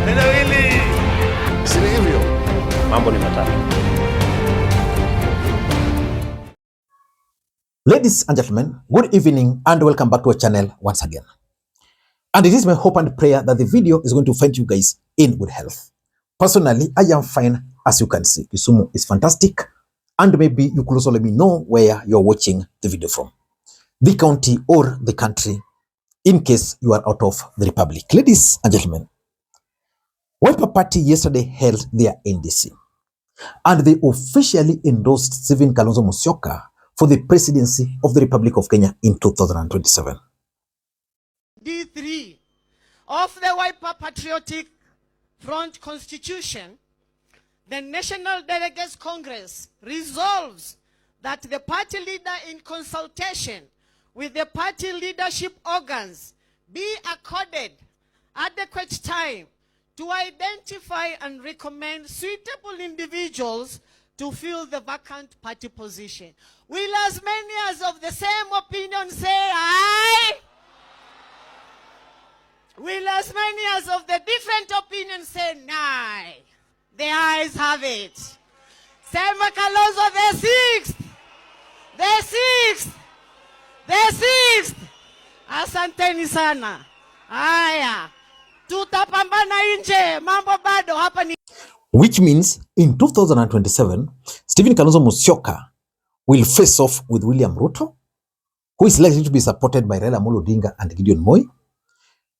Neno hili si hivyo. Mambo ni matatu. Ladies and gentlemen, good evening and welcome back to our channel once again. And it is my hope and prayer that the video is going to find you guys in good health. Personally, I am fine, as you can see. Kisumu is fantastic. And maybe you could also let me know where you're watching the video from. The county or the country, in case you are out of the republic. Ladies and gentlemen, Wiper Party yesterday held their NDC. And they officially endorsed Stephen Kalonzo Musyoka for the presidency of the Republic of Kenya in 2027. D3 of the Wiper Patriotic Front Constitution, the National Delegates Congress resolves that the party leader, in consultation with the party leadership organs, be accorded adequate time to identify and recommend suitable individuals to fill the vacant party position. Will as many as of the same opinion say aye? Will as many as of the different opinion say nay? The ayes have it. Sema Kalonzo the sixth. The sixth. The sixth. Asanteni sana. Aya. Tutapambana nje. Mambo bado hapa ni. Which means in 2027, Stephen Kalonzo Musyoka will face off with William Ruto, who is likely to be supported by Raila Amolo Odinga and Gideon Moi,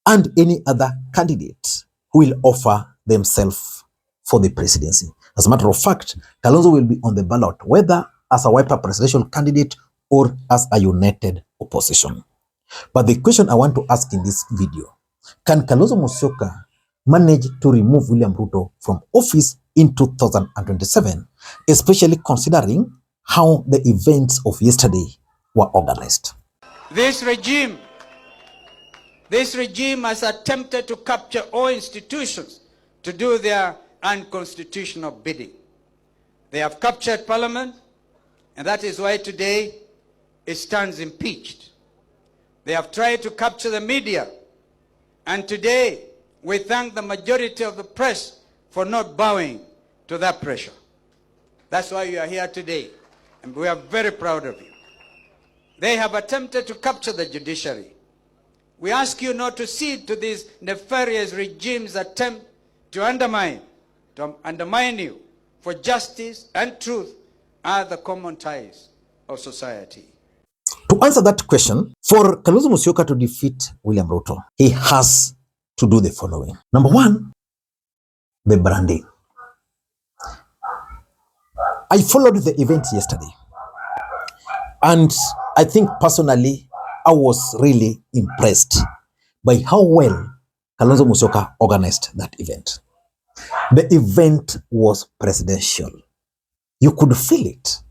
and any other candidate who will offer themselves for the presidency. As a matter of fact, Kalonzo will be on the ballot, whether as a Wiper presidential candidate or as a united opposition. But the question I want to ask in this video, can Kalonzo Musyoka manage to remove William Ruto from office in 2027, especially considering how the events of yesterday were organized? This regime has attempted to capture all institutions to do their unconstitutional bidding. They have captured Parliament, and that is why today it stands impeached. They have tried to capture the media, and today we thank the majority of the press for not bowing to that pressure. That's why you are here today, and we are very proud of you. They have attempted to capture the judiciary. We ask you not to cede to these nefarious regimes' attempt to undermine you, for justice and truth are the common ties of society. To answer that question, for Kalonzo Musyoka to defeat William Ruto, he has to do the following. Number one, the branding. I followed the event yesterday, and I think personally, I was really impressed by how well Kalonzo Musyoka organized that event. The event was presidential. You could feel it.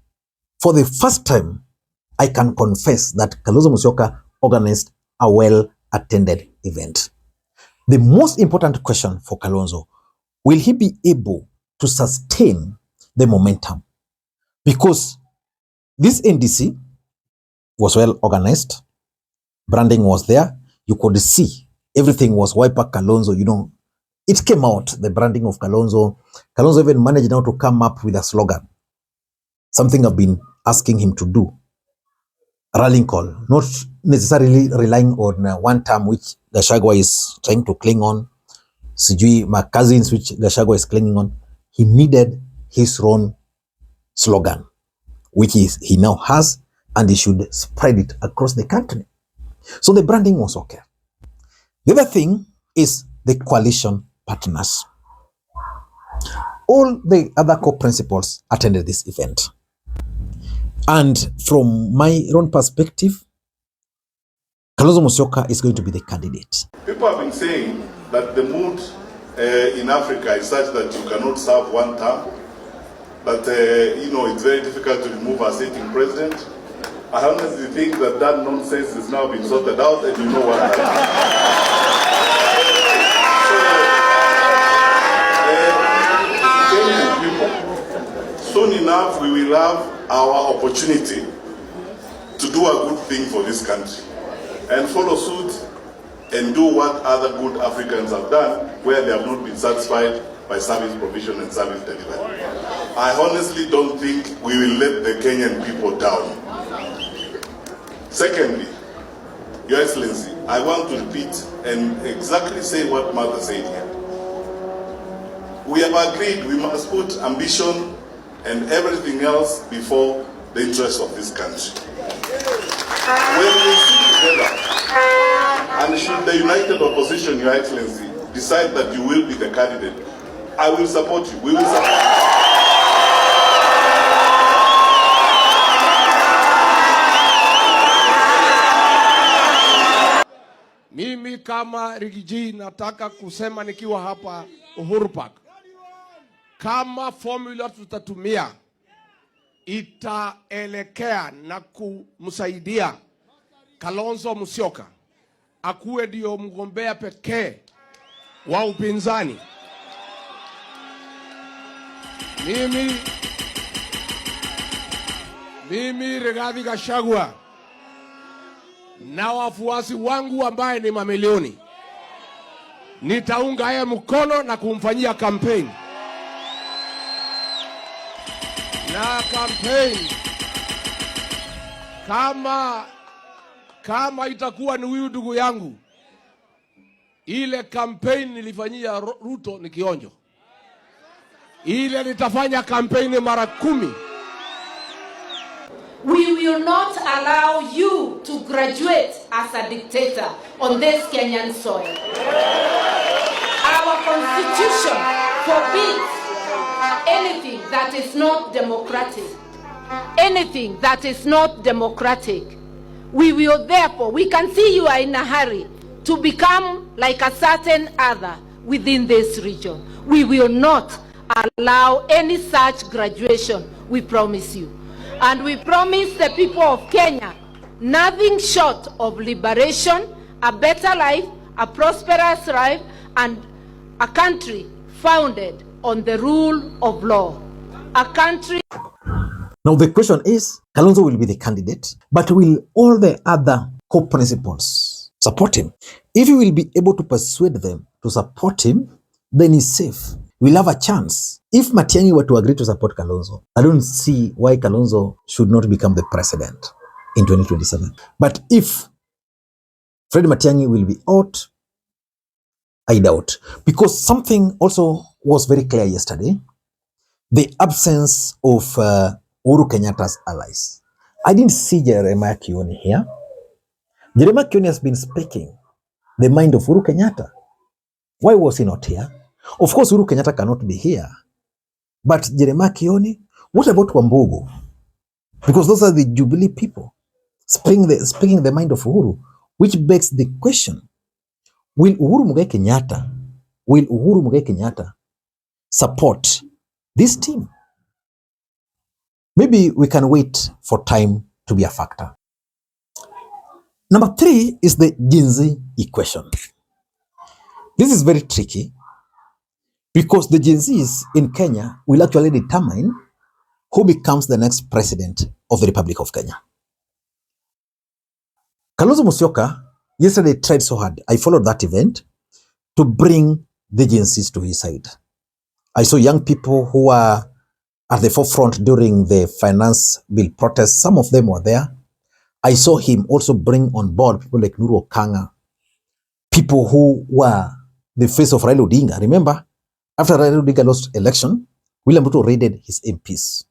For the first time, I can confess that Kalonzo Musyoka organized a well-attended event. The most important question for Kalonzo, will he be able to sustain the momentum? Because this NDC was well organized. Branding was there. You could see everything was Wiper Kalonzo. You know, it came out, the branding of Kalonzo. Kalonzo even managed now to come up with a slogan. Something I've been asking him to do. Rallying call, not necessarily relying on one term which Gachagua is trying to cling on. Sijui cousins which Gachagua is clinging on. He needed his own slogan, which he now has, and he should spread it across the country. So the branding was okay. The other thing is the coalition partners. All the other core principals attended this event. And from my own perspective, Kalonzo Musyoka is going to be the candidate. People have been saying that the mood in Africa is such that you cannot serve one term. But, it's very difficult to remove a sitting president. I honestly think that nonsense has now been sorted out, and you know what happened. Soon enough, we will have our opportunity to do a good thing for this country and follow suit and do what other good Africans have done where they have not been satisfied by service provision and service delivery. I honestly don't think we will let the Kenyan people down. Secondly, Your Excellency, I want to repeat and exactly say what Mother said here. We have agreed we must put ambition and everything else before the interests of this country. When we sit together, and should the united opposition, Your Excellency, decide that you will be the candidate, I will support you. We will support you. Mimi kama Rigiji nataka kusema nikiwa hapa Uhuru Park, kama formula tutatumia itaelekea na kumsaidia Kalonzo Musyoka akuwe ndio mgombea pekee wa upinzani. Mimi Rigathi Gachagua na wafuasi wangu ambaye ni mamilioni nitaunga yeye mkono na kumfanyia campaign. Na campaign kama itakuwa ni huyu ndugu yangu, ile campaign nilifanyia Ruto ni kionjo. Ile nitafanya campaign mara 10. We will not allow you to graduate as a dictator on this Kenyan soil. Our constitution forbids anything that is not democratic. Anything that is not democratic. We will therefore, we can see you are in a hurry to become like a certain other within this region. We will not allow any such graduation, we promise you. And we promise the people of Kenya nothing short of liberation, a better life, a prosperous life, and a country founded on the rule of law. A country. Now the question is, Kalonzo will be the candidate, but will all the other co-principals support him? If he will be able to persuade them to support him, then he's safe. We'll have a chance. If Matiang'i were to agree to support Kalonzo, I don't see why Kalonzo should not become the president in 2027. But if Fred Matiang'i will be out, I doubt. Because something also was very clear yesterday, the absence of Uhuru Kenyatta's allies. I didn't see Jeremiah Kioni here. Jeremiah Kioni has been speaking the mind of Uhuru Kenyatta. Why was he not here? Of course, Uhuru Kenyatta cannot be here. But Jeremiah Kioni, what about Wambugu? Because those are the Jubilee people speaking the mind of Uhuru, which begs the question, will Uhuru Muigai Kenyatta support this team? Maybe we can wait for time to be a factor. Number 3 is the Gen Z equation. This is very tricky because the Gen Zs in Kenya will actually determine who becomes the next president of the Republic of Kenya. Kalonzo Musyoka yesterday tried so hard, I followed that event, to bring the Gen Zs to his side. I saw young people who were at the forefront during the finance bill protests. Some of them were there. I saw him also bring on board people like Nuru Okanga, people who were the face of Raila Odinga. Remember, after Raila Odinga lost election, William Ruto raided his MPs.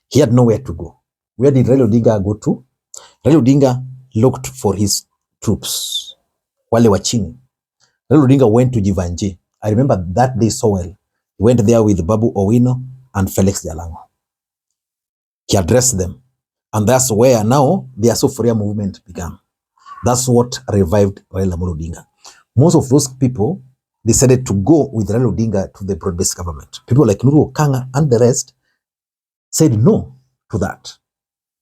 He had nowhere to go. Where did Raila Odinga go to? Raila Odinga looked for his troops. Wale wa chini. Raila Odinga went to Jivanji. I remember that day so well. He went there with Babu Owino and Felix Jalango. He addressed them. And that's where now the Asufuria movement began. That's what revived Raila Odinga. Most of those people decided to go with Raila Odinga to the broad-based government. People like Nuru Okanga and the rest said no to that.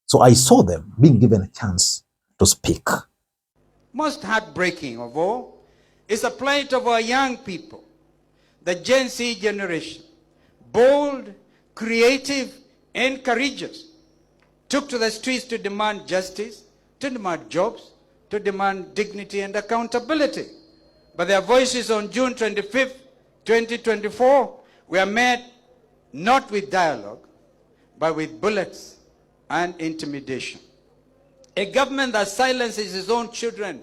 So I saw them being given a chance to speak. Most heartbreaking of all is the plight of our young people, the Gen Z generation, bold, creative, and courageous, took to the streets to demand justice, to demand jobs, to demand dignity and accountability. But their voices on June 25th, 2024 were met not with dialogue, but with bullets and intimidation. A government that silences its own children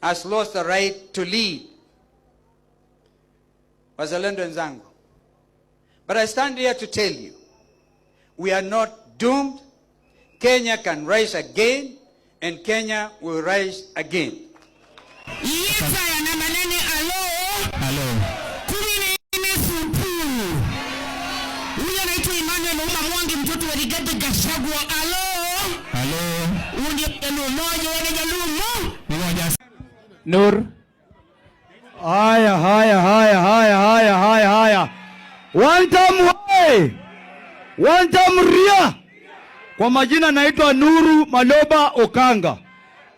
has lost the right to lead. Wazalendo wenzangu. But I stand here to tell you, we are not doomed. Kenya can rise again, and Kenya will rise again. Rigathi Gachagua, Nur. Haya. One time ria. Kwa majina naitwa Nuru Maloba Okanga.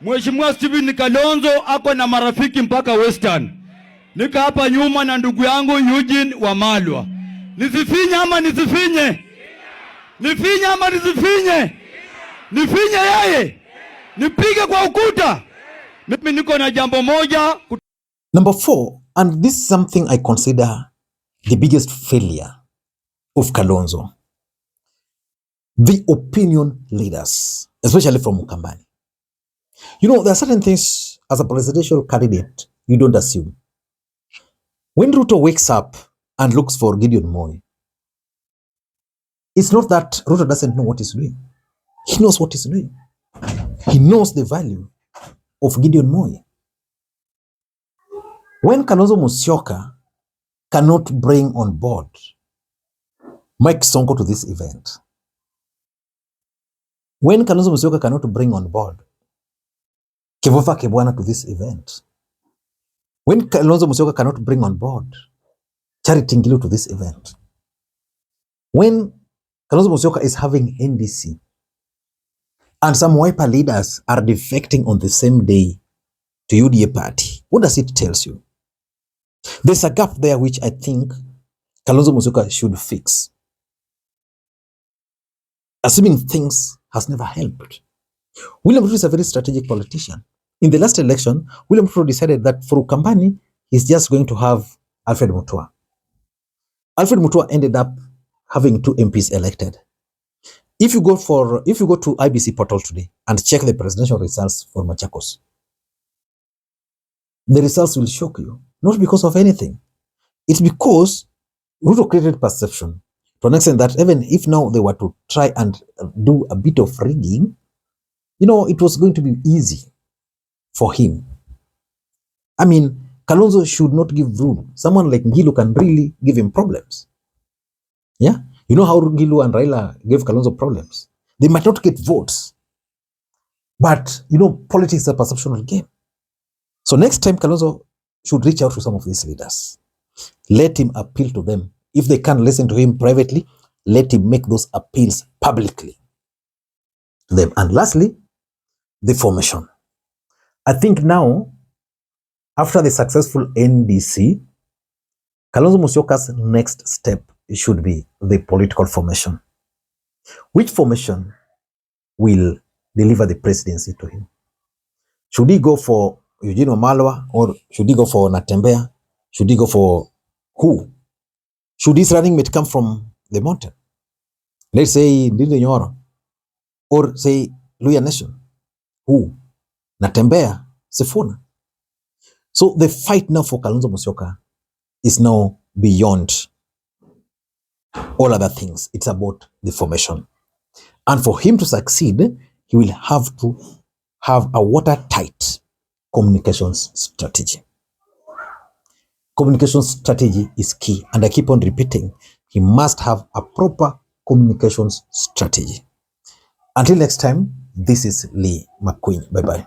Mheshimiwa Steven Kalonzo ako na marafiki mpaka Western. Nika hapa nyuma na ndugu yangu Eugene Wamalwa. Nisifinye ama nisifinye? Nifinye ama nisifinye? Nifinye yeye? Nipige kwa ukuta? Mimi niko na jambo moja. Number 4, and this is something I consider the biggest failure of Kalonzo. The opinion leaders, especially from Mukambani. You know, there are certain things as a presidential candidate you don't assume. When Ruto wakes up and looks for Gideon Moi, it's not that Ruto doesn't know what he's doing. He knows what he's doing. He knows the value of Gideon Moi. When Kalonzo Musyoka cannot bring on board Mike Sonko to this event, when Kalonzo Musyoka cannot bring on board Kevofa Kebwana to this event, when Kalonzo Musyoka cannot bring on board Charity Ngilu to this event, when Kalonzo Musyoka is having NDC and some Wiper leaders are defecting on the same day to UDA party, what does it tell you? There's a gap there which I think Kalonzo Musyoka should fix. Assuming things has never helped. William Ruto is a very strategic politician. In the last election, William Ruto decided that for Ukambani, he's just going to have Alfred Mutua. Alfred Mutua ended up having 2 MPs elected. If you go to IBC portal today and check the presidential results for Machakos, the results will shock you. Not because of anything. It's because Ruto created perception to an extent that even if now they were to try and do a bit of rigging, you know, it was going to be easy for him. I mean, Kalonzo should not give room. Someone like Ngilu can really give him problems. Yeah? You know how Ngilu and Raila gave Kalonzo problems? They might not get votes. But, you know, politics is a perceptual game. So next time, Kalonzo should reach out to some of these leaders. Let him appeal to them. If they can't listen to him privately, let him make those appeals publicly to them. And lastly, the formation. I think now, after the successful NDC, Kalonzo Musyoka's next step should be the political formation. Which formation will deliver the presidency to him? Should he go for Eugene Wamalwa, or should he go for Natembeya? Should he go for who? Should his running mate come from the mountain? Let's say Ndindi Nyoro, or say Luya Nation. Who? Natembeya, Sifuna. So the fight now for Kalonzo Musyoka is now beyond all other things. It's about the formation. And for him to succeed, he will have to have a watertight communications strategy. Communication strategy is key. And I keep on repeating, he must have a proper communications strategy. Until next time, this is Lee Makwiny. Bye-bye.